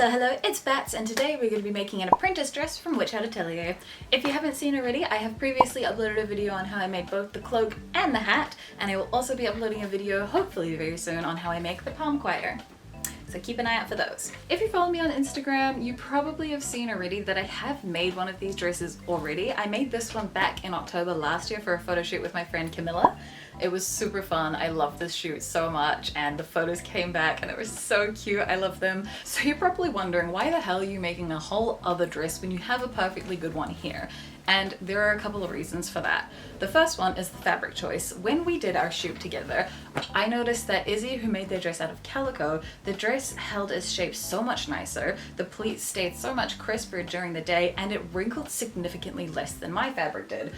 Hello, it's Batt, and today we're going to be making an apprentice dress from 𝐋𝐢𝐬𝙧𝙀𝙧. If you haven't seen already, I have previously uploaded a video on how I made both the cloak and the hat, and I will also be uploading a video, hopefully very soon, on how I make the palm quieter. So keep an eye out for those. If you follow me on Instagram, you probably have seen already that I have made one of these dresses already. I made this one back in October last year for a photo shoot with my friend Camilla. It was super fun. I loved this shoot so much, and the photos came back and they were so cute. I love them. So you're probably wondering, why the hell are you making a whole other dress when you have a perfectly good one here? And there are a couple of reasons for that. The first one is the fabric choice. When we did our shoot together, I noticed that Izzy, who made their dress out of calico, the dress held its shape so much nicer, the pleats stayed so much crisper during the day, and it wrinkled significantly less than my fabric did.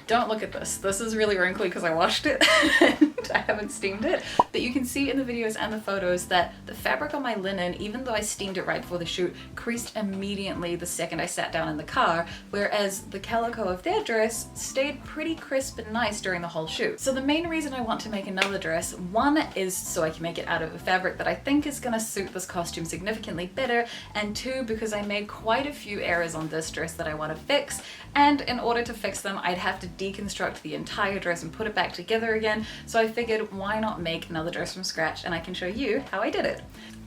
Don't look at this. This is really wrinkly because I washed it and I haven't steamed it. But you can see in the videos and the photos that the fabric on my linen, even though I steamed it right before the shoot, creased immediately the second I sat down in the car, whereas the calico of their dress stayed pretty crisp and nice during the whole shoot. So the main reason I want to make another dress, one is so I can make it out of a fabric that I think is going to suit this costume significantly better, and two, because I made quite a few errors on this dress that I want to fix, and in order to fix them I'd have to deconstruct the entire dress and put it back together again, so I figured why not make another dress from scratch, and I can show you how I did it.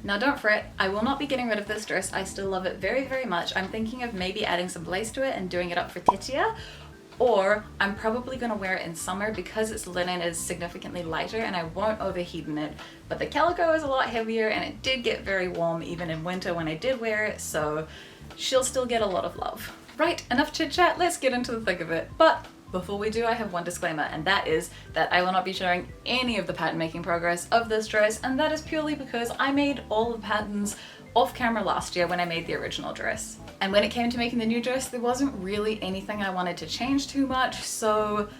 Now don't fret, I will not be getting rid of this dress. I still love it very, very much. I'm thinking of maybe adding some lace to it and doing it up for Tetia, or I'm probably going to wear it in summer because its linen is significantly lighter and I won't overheat in it. But the calico is a lot heavier and it did get very warm even in winter when I did wear it, so she'll still get a lot of love. Right, enough chit chat, let's get into the thick of it. But before we do, I have one disclaimer, and that is that I will not be showing any of the pattern making progress of this dress, and that is purely because I made all the patterns off camera last year when I made the original dress. And when it came to making the new dress, there wasn't really anything I wanted to change too much, so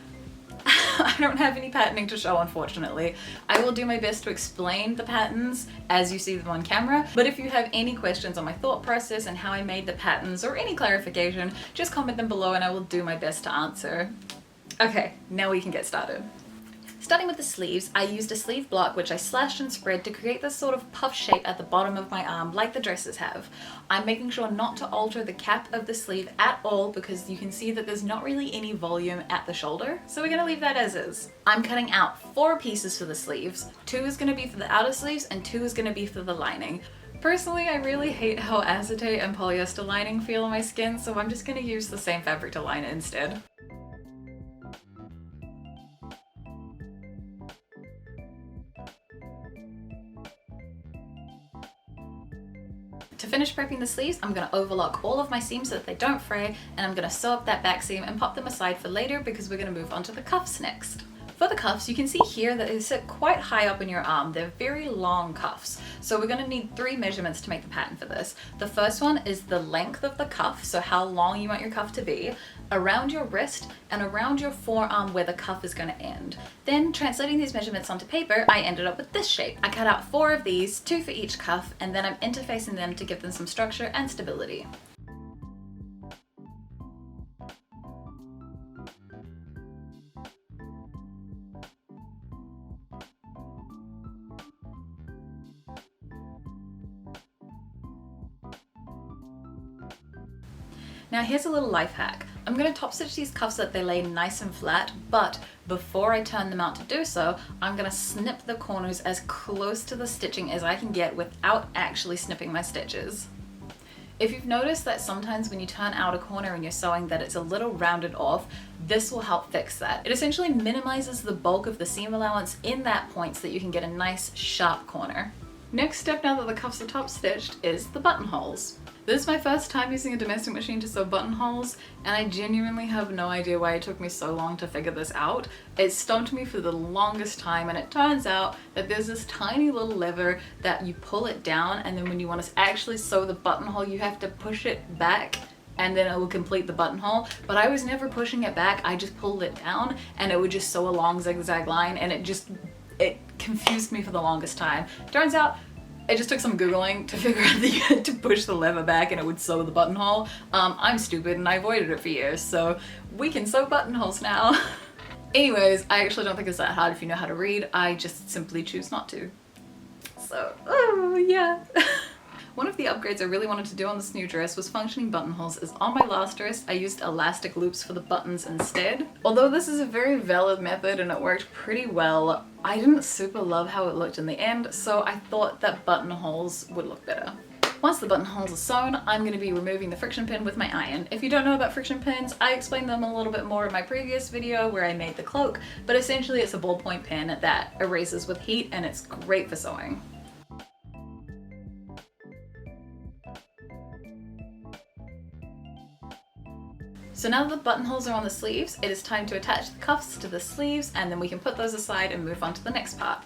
I don't have any patterning to show, unfortunately. I will do my best to explain the patterns as you see them on camera, but if you have any questions on my thought process and how I made the patterns or any clarification, just comment them below and I will do my best to answer. Okay, now we can get started. Starting with the sleeves, I used a sleeve block which I slashed and spread to create this sort of puff shape at the bottom of my arm like the dresses have. I'm making sure not to alter the cap of the sleeve at all because you can see that there's not really any volume at the shoulder, so we're going to leave that as is. I'm cutting out 4 pieces for the sleeves. 2 is going to be for the outer sleeves and 2 is going to be for the lining. Personally, I really hate how acetate and polyester lining feel on my skin, so I'm just going to use the same fabric to line it instead. To finish prepping the sleeves, I'm going to overlock all of my seams so that they don't fray, and I'm going to sew up that back seam and pop them aside for later because we're going to move on to the cuffs next. For the cuffs, you can see here that they sit quite high up in your arm. They're very long cuffs. So we're going to need 3 measurements to make the pattern for this. The first one is the length of the cuff, so how long you want your cuff to be, around your wrist, and around your forearm where the cuff is going to end. Then, translating these measurements onto paper, I ended up with this shape. I cut out 4 of these, 2 for each cuff, and then I'm interfacing them to give them some structure and stability. Now here's a little life hack. I'm going to top stitch these cuffs so that they lay nice and flat, but before I turn them out to do so, I'm going to snip the corners as close to the stitching as I can get without actually snipping my stitches. If you've noticed that sometimes when you turn out a corner and you're sewing that it's a little rounded off, this will help fix that. It essentially minimizes the bulk of the seam allowance in that point so that you can get a nice sharp corner. Next step, now that the cuffs are top stitched, is the buttonholes. This is my first time using a domestic machine to sew buttonholes, and I genuinely have no idea why it took me so long to figure this out. It stumped me for the longest time, and it turns out that there's this tiny little lever that you pull it down, and then when you want to actually sew the buttonhole, you have to push it back and then it will complete the buttonhole. But I was never pushing it back, I just pulled it down and it would just sew a long zigzag line, and it confused me for the longest time. Turns out it just took some Googling to figure out to push the lever back and it would sew the buttonhole. I'm stupid and I avoided it for years, so we can sew buttonholes now. Anyways, I actually don't think it's that hard if you know how to read. I just simply choose not to. So, oh yeah. One of the upgrades I really wanted to do on this new dress was functioning buttonholes, as on my last dress I used elastic loops for the buttons instead. Although this is a very valid method and it worked pretty well, I didn't super love how it looked in the end, so I thought that buttonholes would look better. Once the buttonholes are sewn, I'm going to be removing the friction pin with my iron. If you don't know about friction pins, I explained them a little bit more in my previous video where I made the cloak, but essentially it's a ballpoint pen that erases with heat and it's great for sewing. So now that the buttonholes are on the sleeves, it is time to attach the cuffs to the sleeves, and then we can put those aside and move on to the next part.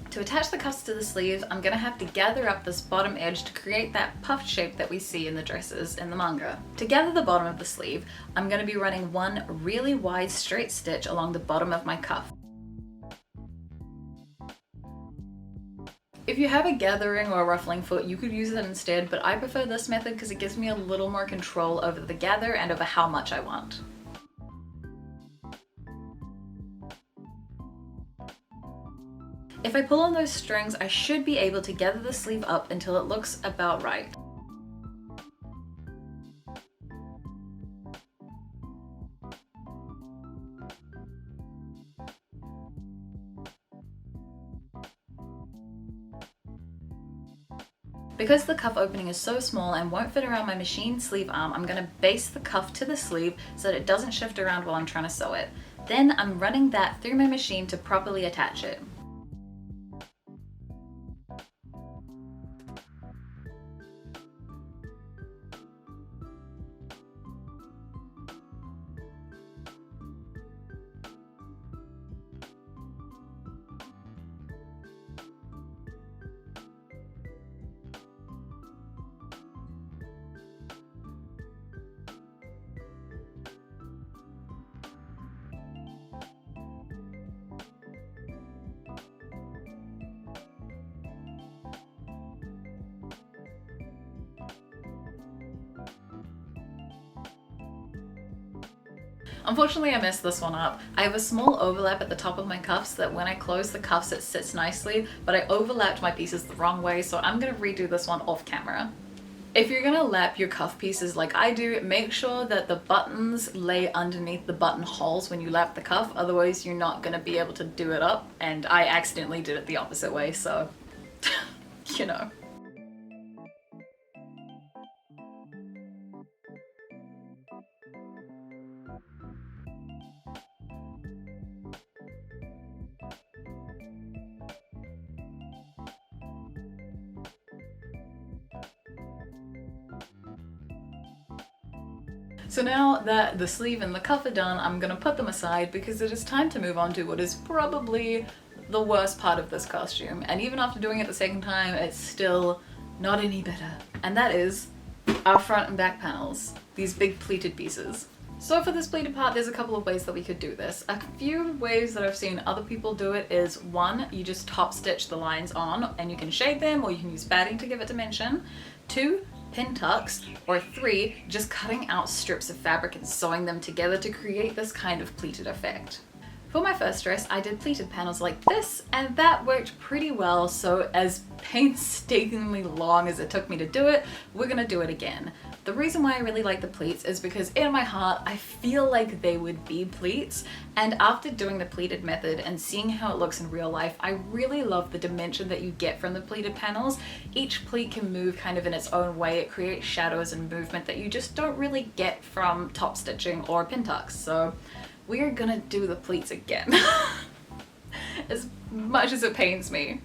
To attach the cuffs to the sleeves, I'm going to have to gather up this bottom edge to create that puffed shape that we see in the dresses in the manga. To gather the bottom of the sleeve, I'm going to be running one really wide straight stitch along the bottom of my cuff. If you have a gathering or a ruffling foot, you could use it instead, but I prefer this method because it gives me a little more control over the gather and over how much I want. If I pull on those strings, I should be able to gather the sleeve up until it looks about right. Because the cuff opening is so small and won't fit around my machine sleeve arm, I'm going to base the cuff to the sleeve so that it doesn't shift around while I'm trying to sew it. Then I'm running that through my machine to properly attach it. Unfortunately, I messed this one up. I have a small overlap at the top of my cuffs so that when I close the cuffs it sits nicely, but I overlapped my pieces the wrong way, so I'm gonna redo this one off camera. If you're gonna lap your cuff pieces like I do, make sure that the buttons lay underneath the buttonholes when you lap the cuff, otherwise you're not gonna be able to do it up, and I accidentally did it the opposite way, so you know. So now that the sleeve and the cuff are done, I'm gonna put them aside because it is time to move on to what is probably the worst part of this costume. And even after doing it the second time, it's still not any better. And that is our front and back panels, these big pleated pieces. So for this pleated part, there's a couple of ways that we could do this. A few ways that I've seen other people do it is, one, you just top stitch the lines on and you can shade them, or you can use batting to give it dimension. Two, pin tucks, or three, just cutting out strips of fabric and sewing them together to create this kind of pleated effect. For my first dress, I did pleated panels like this, and that worked pretty well, so as painstakingly long as it took me to do it, we're gonna do it again. The reason why I really like the pleats is because in my heart, I feel like they would be pleats, and after doing the pleated method and seeing how it looks in real life, I really love the dimension that you get from the pleated panels. Each pleat can move kind of in its own way. It creates shadows and movement that you just don't really get from top stitching or pin tucks, so we are gonna do the pleats again, as much as it pains me.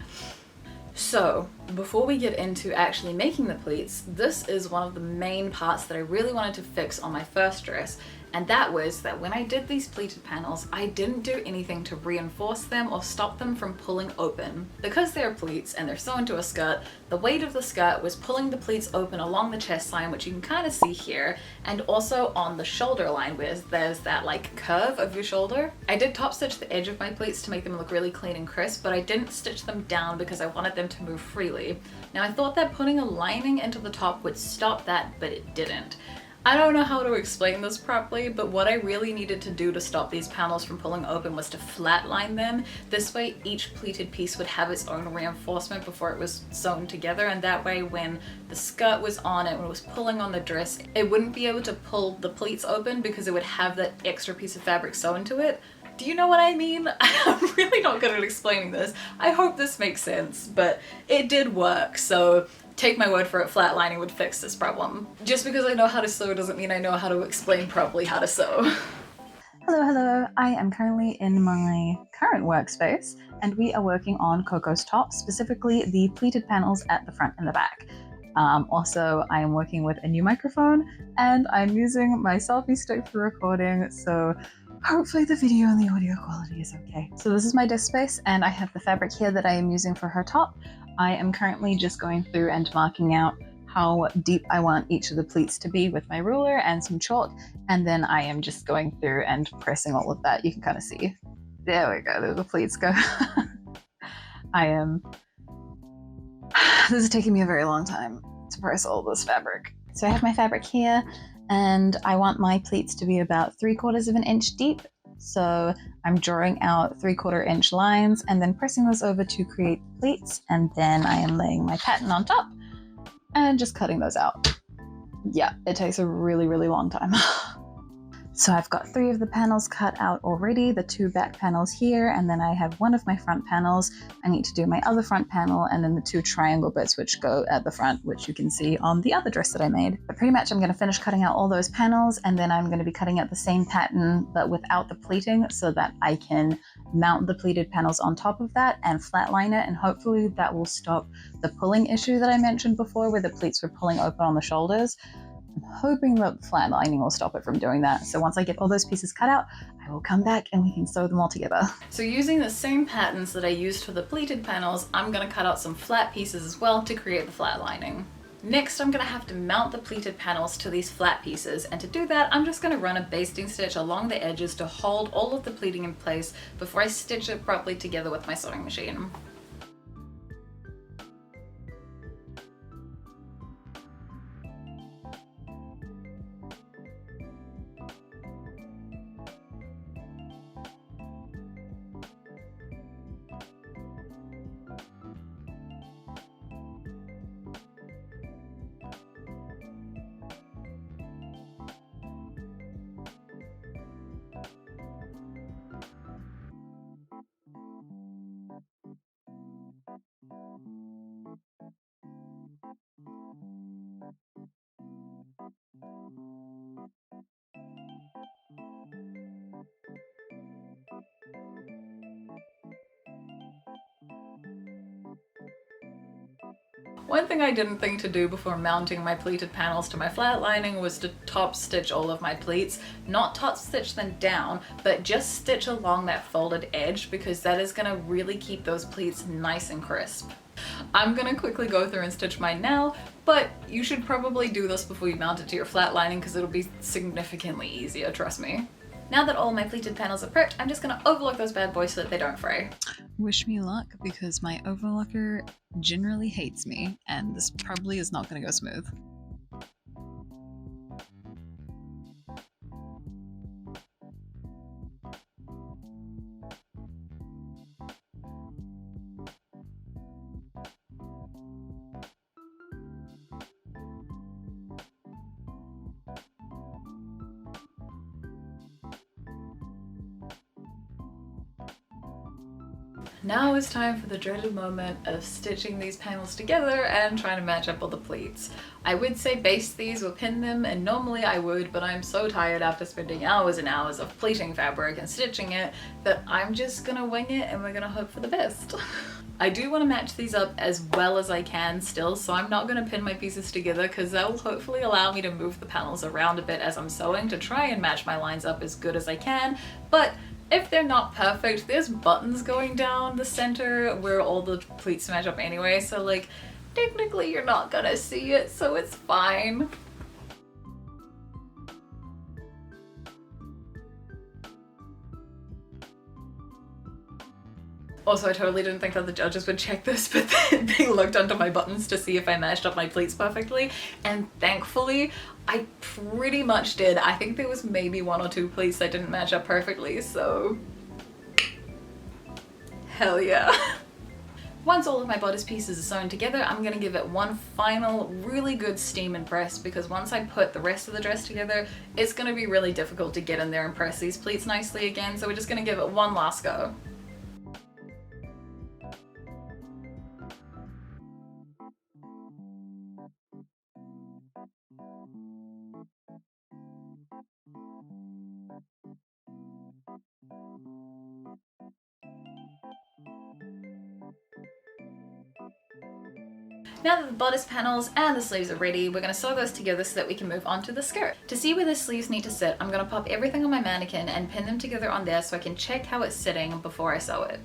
So before we get into actually making the pleats, this is one of the main parts that I really wanted to fix on my first dress, and that was that when I did these pleated panels, I didn't do anything to reinforce them or stop them from pulling open. Because they're pleats and they're sewn to a skirt, the weight of the skirt was pulling the pleats open along the chest line, which you can kind of see here, and also on the shoulder line where there's that like curve of your shoulder. I did top stitch the edge of my pleats to make them look really clean and crisp, but I didn't stitch them down because I wanted them to move freely. Now I thought that putting a lining into the top would stop that, but it didn't. I don't know how to explain this properly, but what I really needed to do to stop these panels from pulling open was to flatline them. This way each pleated piece would have its own reinforcement before it was sewn together, and that way when the skirt was on it, when it was pulling on the dress, it wouldn't be able to pull the pleats open because it would have that extra piece of fabric sewn to it. Do you know what I mean? I'm really not good at explaining this. I hope this makes sense, but it did work, so take my word for it, flatlining would fix this problem. Just because I know how to sew doesn't mean I know how to explain properly how to sew. Hello. I am currently in my current workspace and we are working on Coco's top, specifically the pleated panels at the front and the back. Also, I am working with a new microphone and I'm using my selfie stick for recording, so hopefully the video and the audio quality is okay. So this is my desk space and I have the fabric here that I am using for her top. I am currently just going through and marking out how deep I want each of the pleats to be with my ruler and some chalk, and then I am just going through and pressing all of that. You can kind of see. There we go, there the pleats go. This is taking me a very long time to press all this fabric. So I have my fabric here and I want my pleats to be about 3/4 of an inch deep. So I'm drawing out 3/4 inch lines and then pressing those over to create pleats, and then I am laying my pattern on top and just cutting those out. Yeah, it takes a really, really long time. So I've got 3 of the panels cut out already, the 2 back panels here, and then I have 1 of my front panels. I need to do my other front panel and then the 2 triangle bits which go at the front, which you can see on the other dress that I made. But pretty much I'm going to finish cutting out all those panels, and then I'm going to be cutting out the same pattern but without the pleating so that I can mount the pleated panels on top of that and flatline it, and hopefully that will stop the pulling issue that I mentioned before where the pleats were pulling open on the shoulders. I'm hoping that flatlining will stop it from doing that. So once I get all those pieces cut out, I will come back and we can sew them all together. So using the same patterns that I used for the pleated panels, I'm going to cut out some flat pieces as well to create the flatlining. Next, I'm going to have to mount the pleated panels to these flat pieces, and to do that, I'm just going to run a basting stitch along the edges to hold all of the pleating in place before I stitch it properly together with my sewing machine. One thing I didn't think to do before mounting my pleated panels to my flatlining was to top stitch all of my pleats. Not top stitch them down, but just stitch along that folded edge, because that is going to really keep those pleats nice and crisp. I'm going to quickly go through and stitch mine now, but you should probably do this before you mount it to your flatlining because it'll be significantly easier, trust me. Now that all my pleated panels are prepped, I'm just going to overlock those bad boys so that they don't fray. Wish me luck, because my overlocker generally hates me, and this probably is not going to go smooth. Now is time for the dreaded moment of stitching these panels together and trying to match up all the pleats. I would say baste these or pin them, and normally I would, but I'm so tired after spending hours and hours of pleating fabric and stitching it that I'm just gonna wing it and we're gonna hope for the best. I do want to match these up as well as I can still, so I'm not going to pin my pieces together because that will hopefully allow me to move the panels around a bit as I'm sewing to try and match my lines up as good as I can. But if they're not perfect, there's buttons going down the center where all the pleats match up anyway, so like technically you're not gonna see it, so it's fine. Also, I totally didn't think that the judges would check this, but they looked under my buttons to see if I matched up my pleats perfectly, and thankfully I pretty much did. I think there was maybe 1 or 2 pleats that didn't match up perfectly, so hell yeah. Once all of my bodice pieces are sewn together, I'm gonna give it one final really good steam and press, because once I put the rest of the dress together, it's gonna be really difficult to get in there and press these pleats nicely again, so we're just gonna give it one last go. Now that the bodice panels and the sleeves are ready, we're going to sew those together so that we can move on to the skirt. To see where the sleeves need to sit, I'm going to pop everything on my mannequin and pin them together on there so I can check how it's sitting before I sew it.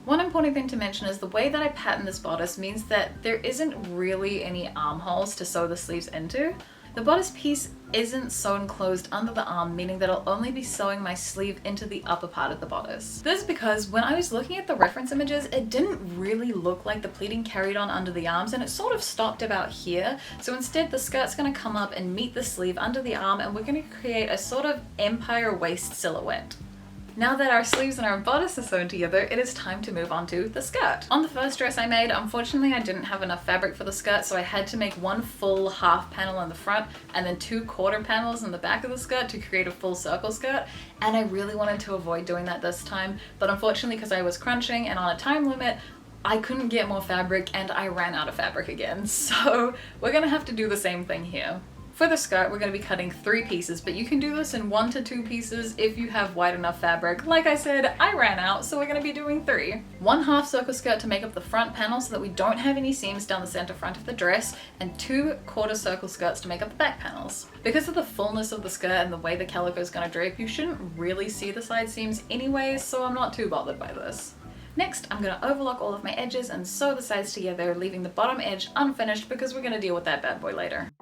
One important thing to mention is the way that I pattern this bodice means that there isn't really any armholes to sew the sleeves into. The bodice piece isn't sewn closed under the arm, meaning that I'll only be sewing my sleeve into the upper part of the bodice. This is because when I was looking at the reference images, it didn't really look like the pleating carried on under the arms, and it sort of stopped about here. So instead the skirt's going to come up and meet the sleeve under the arm, and we're going to create a sort of empire waist silhouette. Now that our sleeves and our bodice are sewn together, it is time to move on to the skirt. On the first dress I made, unfortunately I didn't have enough fabric for the skirt, so I had to make one full half panel in the front and then 2 quarter panels in the back of the skirt to create a full circle skirt, and I really wanted to avoid doing that this time, but unfortunately because I was crunching and on a time limit, I couldn't get more fabric and I ran out of fabric again, so we're gonna have to do the same thing here. For the skirt, we're going to be cutting 3 pieces, but you can do this in 1 to 2 pieces if you have wide enough fabric. Like I said, I ran out, so we're going to be doing 3. 1 half circle skirt to make up the front panel so that we don't have any seams down the center front of the dress, and 2 quarter circle skirts to make up the back panels. Because of the fullness of the skirt and the way the calico is going to drape, you shouldn't really see the side seams anyways, so I'm not too bothered by this. Next, I'm going to overlock all of my edges and sew the sides together, leaving the bottom edge unfinished because we're going to deal with that bad boy later.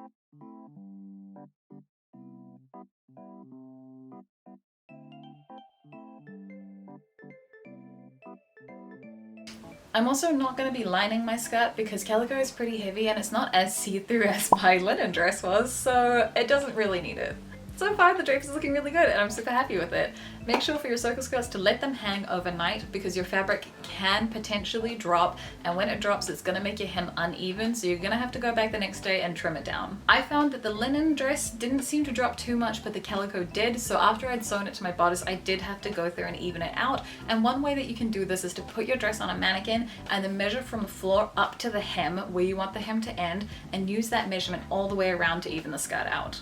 I'm also not going to be lining my skirt because calico is pretty heavy and it's not as see-through as my linen dress was, so it doesn't really need it. So far the drape is looking really good and I'm super happy with it. Make sure for your circle skirts to let them hang overnight because your fabric can potentially drop, and when it drops it's going to make your hem uneven, so you're going to have to go back the next day and trim it down. I found that the linen dress didn't seem to drop too much, but the calico did, so after I'd sewn it to my bodice I did have to go through and even it out, and one way that you can do this is to put your dress on a mannequin and then measure from the floor up to the hem where you want the hem to end, and use that measurement all the way around to even the skirt out.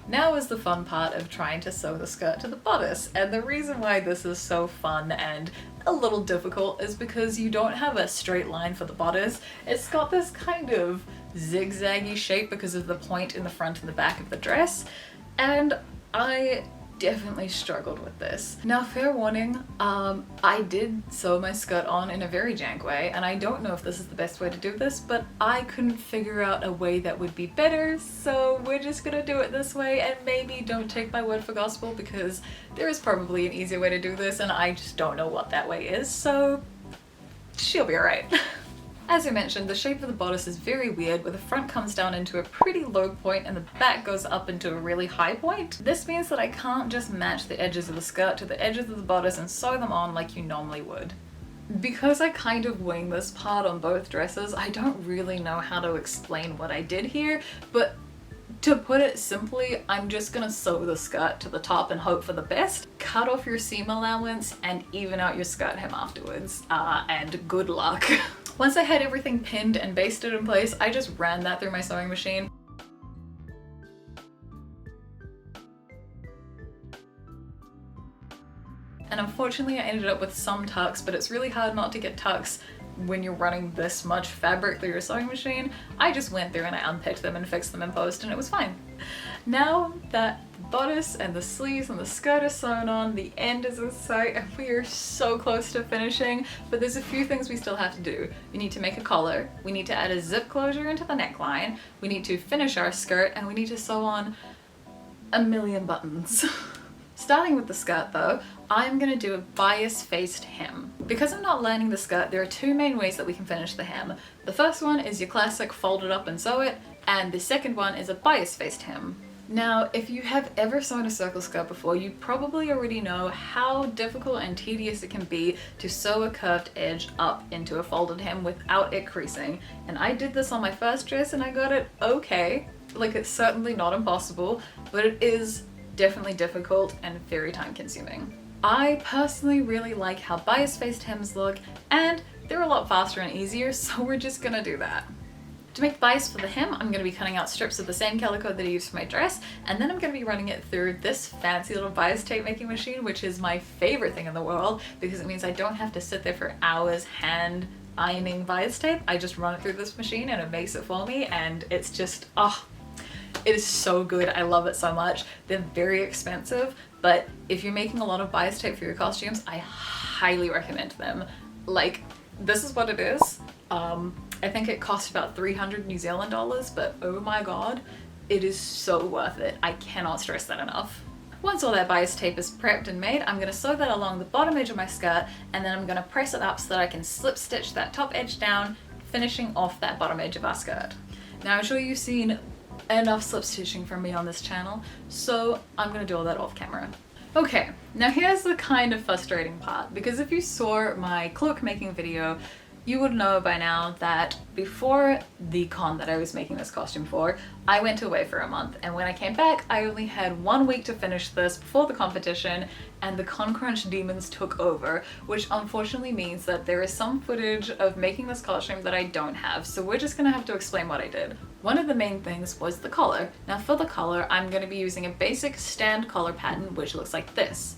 Now is the fun part of trying to sew the skirt to the bodice, and the reason why this is so fun and a little difficult is because you don't have a straight line for the bodice. It's got this kind of zigzaggy shape because of the point in the front and the back of the dress, and I definitely struggled with this. Now fair warning, I did sew my skirt on in a very jank way, and I don't know if this is the best way to do this, but I couldn't figure out a way that would be better, so we're just gonna do it this way, and maybe don't take my word for gospel because there is probably an easier way to do this and I just don't know what that way is, so she'll be alright. As I mentioned, the shape of the bodice is very weird, where the front comes down into a pretty low point and the back goes up into a really high point. This means that I can't just match the edges of the skirt to the edges of the bodice and sew them on like you normally would. Because I kind of wing this part on both dresses, I don't really know how to explain what I did here, but To put it simply, I'm just gonna sew the skirt to the top and hope for the best. Cut off your seam allowance and even out your skirt hem afterwards, and good luck. Once I had everything pinned and basted in place, I just ran that through my sewing machine. And unfortunately I ended up with some tucks, but it's really hard not to get tucks when you're running this much fabric through your sewing machine. I just went through and I unpicked them and fixed them in post and it was fine. Now that the bodice and the sleeves and the skirt are sewn on, the end is in sight and we are so close to finishing, but there's a few things we still have to do. We need to make a collar, we need to add a zip closure into the neckline, we need to finish our skirt, and we need to sew on a million buttons. Starting with the skirt though, I'm gonna do a bias-faced hem. Because I'm not lining the skirt, there are two main ways that we can finish the hem. The first one is your classic fold it up and sew it, and the second one is a bias-faced hem. Now, if you have ever sewn a circle skirt before, you probably already know how difficult and tedious it can be to sew a curved edge up into a folded hem without it creasing. And I did this on my first dress and I got it okay. Like, it's certainly not impossible, but it is definitely difficult and very time consuming. I personally really like how bias-faced hems look, and they're a lot faster and easier, so we're just gonna do that. To make the bias for the hem, I'm going to be cutting out strips of the same calico that I used for my dress, and then I'm going to be running it through this fancy little bias tape making machine, which is my favorite thing in the world because it means I don't have to sit there for hours hand ironing bias tape. I just run it through this machine and it makes it for me, and it's just, oh, it is so good. I love it so much. They're very expensive, but if you're making a lot of bias tape for your costumes, I highly recommend them. Like, this is what it is. I think it costs about 300 New Zealand dollars, but oh my god, it is so worth it. I cannot stress that enough. Once all that bias tape is prepped and made, I'm going to sew that along the bottom edge of my skirt, and then I'm going to press it up so that I can slip stitch that top edge down, finishing off that bottom edge of our skirt. Now I'm sure you've seen enough slip stitching from me on this channel, so I'm going to do all that off camera. Okay, now here's the kind of frustrating part, because if you saw my cloak making video, you would know by now that before the con that I was making this costume for, I went away for a month, and when I came back I only had 1 week to finish this before the competition, and the con crunch demons took over, which unfortunately means that there is some footage of making this costume that I don't have, so we're just gonna have to explain what I did. One of the main things was the collar. Now for the collar, I'm going to be using a basic stand collar pattern which looks like this.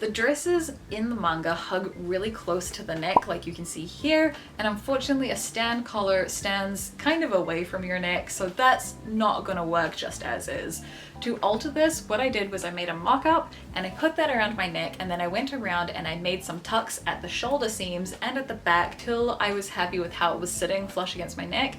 The dresses in the manga hug really close to the neck like you can see here, and unfortunately a stand collar stands kind of away from your neck, so that's not gonna work just as is. To alter this, what I did was I made a mock-up and I put that around my neck, and then I went around and I made some tucks at the shoulder seams and at the back till I was happy with how it was sitting flush against my neck.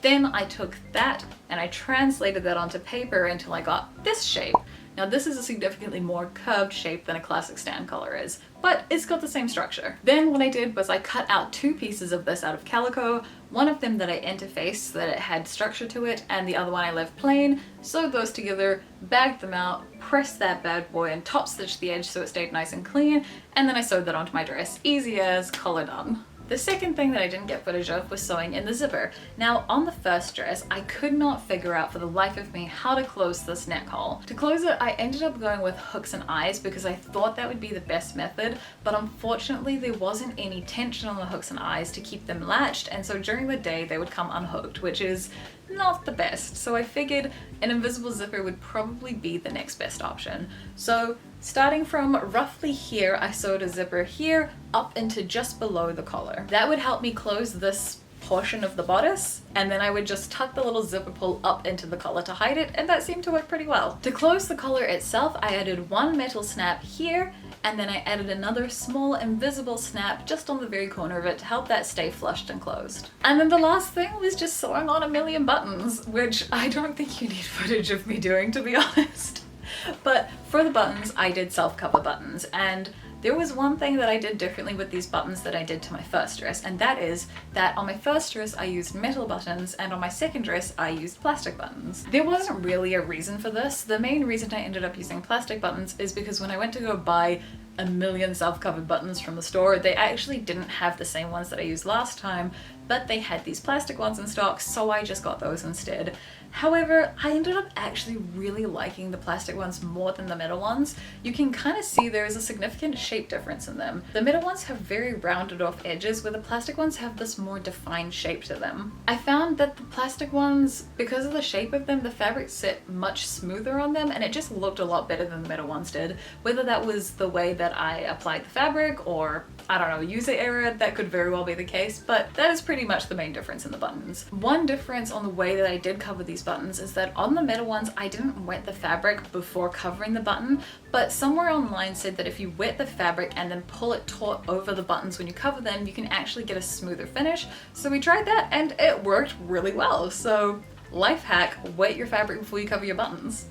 Then I took that and I translated that onto paper until I got this shape. Now this is a significantly more curved shape than a classic stand collar is, but it's got the same structure. Then what I did was I cut out 2 pieces of this out of calico, one of them that I interfaced so that it had structure to it, and the other one I left plain, sewed those together, bagged them out, pressed that bad boy and top stitched the edge so it stayed nice and clean, and then I sewed that onto my dress. Easy as, collar done. The second thing that I didn't get footage of was sewing in the zipper. Now on the first dress, I could not figure out for the life of me how to close this neck hole. To close it, I ended up going with hooks and eyes because I thought that would be the best method, but unfortunately there wasn't any tension on the hooks and eyes to keep them latched, and so during the day they would come unhooked, which is not the best. So I figured an invisible zipper would probably be the next best option. So starting from roughly here, I sewed a zipper here up into just below the collar. That would help me close this portion of the bodice, and then I would just tuck the little zipper pull up into the collar to hide it, and that seemed to work pretty well. To close the collar itself, I added 1 metal snap here, and then I added another small invisible snap just on the very corner of it to help that stay flushed and closed. And then the last thing was just sewing on a million buttons, which I don't think you need footage of me doing, to be honest. But for the buttons, I did self-cover buttons, and there was one thing that I did differently with these buttons that I did to my first dress, and that is that on my first dress I used metal buttons, and on my second dress I used plastic buttons. There wasn't really a reason for this. The main reason I ended up using plastic buttons is because when I went to go buy a million self-covered buttons from the store, they actually didn't have the same ones that I used last time, but they had these plastic ones in stock, so I just got those instead. However, I ended up actually really liking the plastic ones more than the metal ones. You can kind of see there is a significant shape difference in them. The metal ones have very rounded off edges, where the plastic ones have this more defined shape to them. I found that the plastic ones, because of the shape of them, the fabric sit much smoother on them and it just looked a lot better than the metal ones did. Whether that was the way that I applied the fabric or, I don't know, user error, that could very well be the case, but that is pretty much the main difference in the buttons. One difference on the way that I did cover these buttons is that on the metal ones I didn't wet the fabric before covering the button, but somewhere online said that if you wet the fabric and then pull it taut over the buttons when you cover them, you can actually get a smoother finish. So we tried that and it worked really well. So life hack, wet your fabric before you cover your buttons.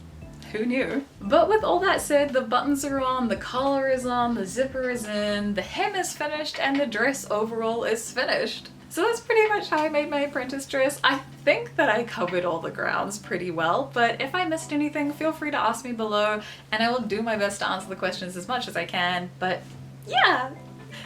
Who knew? But with all that said, the buttons are on, the collar is on, the zipper is in, the hem is finished, and the dress overall is finished. So that's pretty much how I made my apprentice dress. I think that I covered all the grounds pretty well, but if I missed anything, feel free to ask me below and I will do my best to answer the questions as much as I can. But yeah,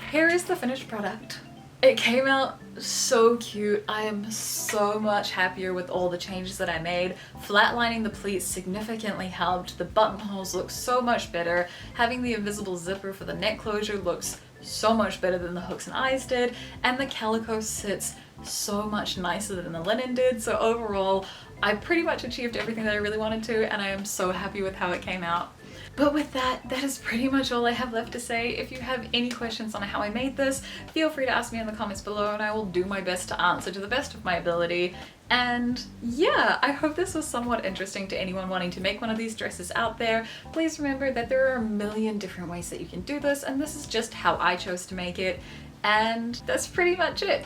here is the finished product. It came out so cute. I am so much happier with all the changes that I made. Flatlining the pleats significantly helped. The buttonholes look so much better. Having the invisible zipper for the neck closure looks so much better than the hooks and eyes did. And the calico sits so much nicer than the linen did. So overall, I pretty much achieved everything that I really wanted to, and I am so happy with how it came out. But with that, that is pretty much all I have left to say. If you have any questions on how I made this, feel free to ask me in the comments below and I will do my best to answer to the best of my ability. And yeah, I hope this was somewhat interesting to anyone wanting to make one of these dresses out there. Please remember that there are a million different ways that you can do this, and this is just how I chose to make it. And that's pretty much it.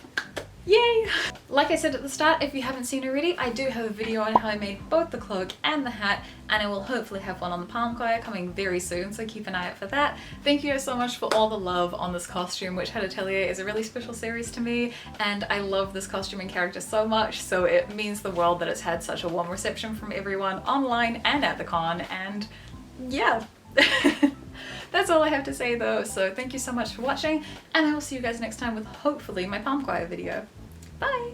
Yay! Like I said at the start, if you haven't seen already, I do have a video on how I made both the cloak and the hat, and I will hopefully have one on the palm choir coming very soon, so keep an eye out for that. Thank you so much for all the love on this costume. 𝐻𝐢𝐬𝐴 Atelier is a really special series to me, and I love this costume and character so much, so it means the world that it's had such a warm reception from everyone online and at the con, and yeah. That's all I have to say though, so thank you so much for watching, and I will see you guys next time with hopefully my palm choir video. Bye!